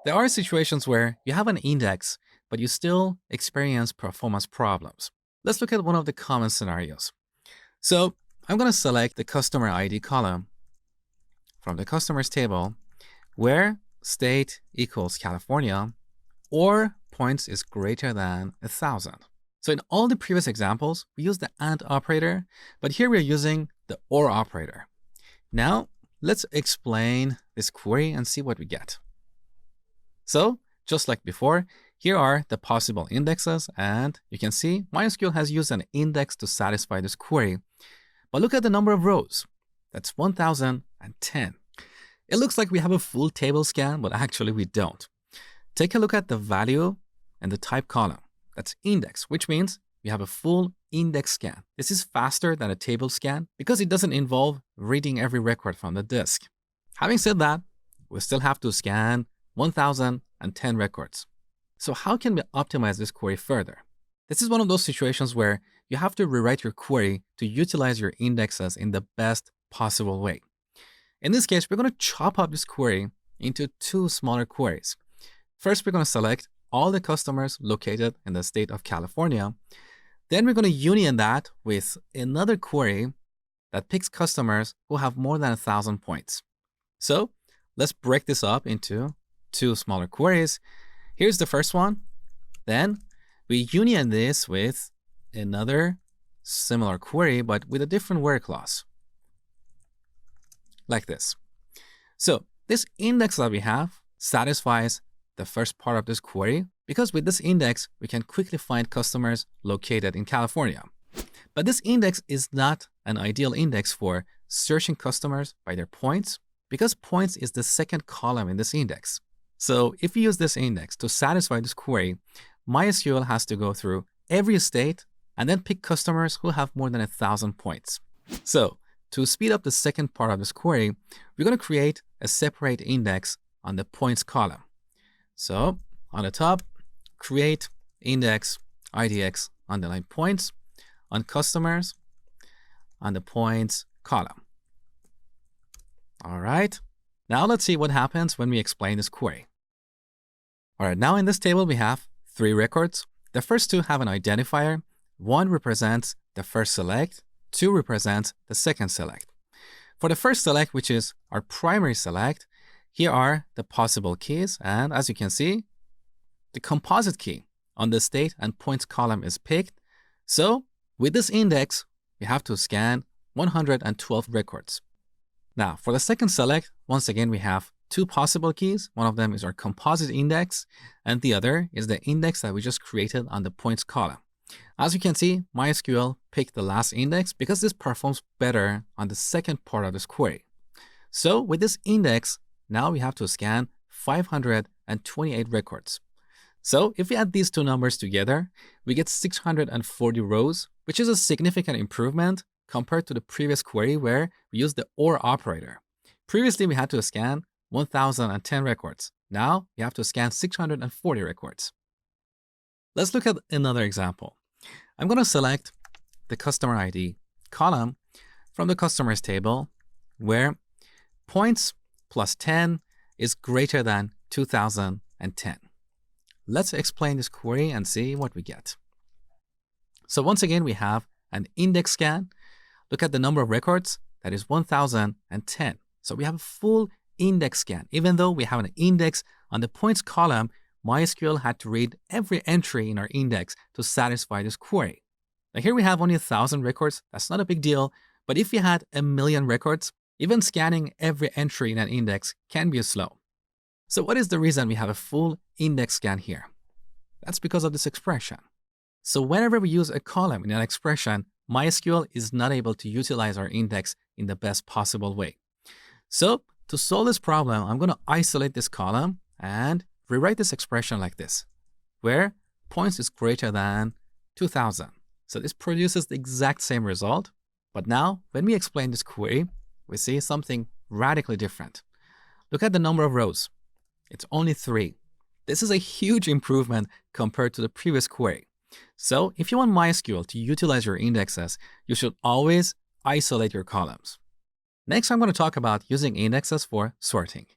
There are situations where you have an index, but you still experience performance problems. Let's look at one of the common scenarios. So I'm going to select the customer ID column from the customers table where state equals California or points is greater than 1,000. So in all the previous examples, we use the AND operator, but here we're using the OR operator. Now, let's explain this query and see what we get. So, just like before, here are the possible indexes, and you can see MySQL has used an index to satisfy this query. But look at the number of rows. That's 1,010. It looks like we have a full table scan, but actually we don't. Take a look at the value and the type column. That's index, which means we have a full index scan. This is faster than a table scan because it doesn't involve reading every record from the disk. Having said that, we still have to scan 1,010 records. So how can we optimize this query further? This is one of those situations where you have to rewrite your query to utilize your indexes in the best possible way. In this case, we're going to chop up this query into two smaller queries. First, we're going to select all the customers located in the state of California. Then we're going to union that with another query that picks customers who have more than 1,000 points. So let's break this up into two smaller queries. Here's the first one. Then we union this with another similar query, but with a different where clause, like this. So this index that we have satisfies the first part of this query because with this index, we can quickly find customers located in California. But this index is not an ideal index for searching customers by their points because points is the second column in this index. So if we use this index to satisfy this query, MySQL has to go through every state and then pick customers who have more than 1,000 points. So to speed up the second part of this query, we're going to create a separate index on the points column. So on the top, create index IDX underline points on customers on the points column. All right. Now let's see what happens when we explain this query. All right, now in this table, we have 3 records. The first 2 have an identifier. 1 represents the first select, 2 represents the second select. For the first select, which is our primary select, here are the possible keys. And as you can see, the composite key on the state and points column is picked. So with this index, we have to scan 112 records. Now, for the second select, once again, we have 2 possible keys. One of them is our composite index, and the other is the index that we just created on the points column. As you can see, MySQL picked the last index because this performs better on the second part of this query. So with this index, now we have to scan 528 records. So if we add these 2 numbers together, we get 640 rows, which is a significant improvement compared to the previous query where we used the OR operator. Previously, we had to scan 1,010 records. Now we have to scan 640 records. Let's look at another example. I'm going to select the customer ID column from the customers table where points plus 10 is greater than 2,010. Let's explain this query and see what we get. So once again, we have an index scan. Look at the number of records, that is 1,010. So we have a full index scan. Even though we have an index on the points column, MySQL had to read every entry in our index to satisfy this query. Now here we have only 1,000 records. That's not a big deal. But if you had 1,000,000 records, even scanning every entry in an index can be slow. So what is the reason we have a full index scan here? That's because of this expression. So whenever we use a column in an expression, MySQL is not able to utilize our index in the best possible way. So to solve this problem, I'm going to isolate this column and rewrite this expression like this, where points is greater than 2,000. So this produces the exact same result. But now when we explain this query, we see something radically different. Look at the number of rows. It's only 3. This is a huge improvement compared to the previous query. So if you want MySQL to utilize your indexes, you should always isolate your columns. Next, I'm going to talk about using indexes for sorting.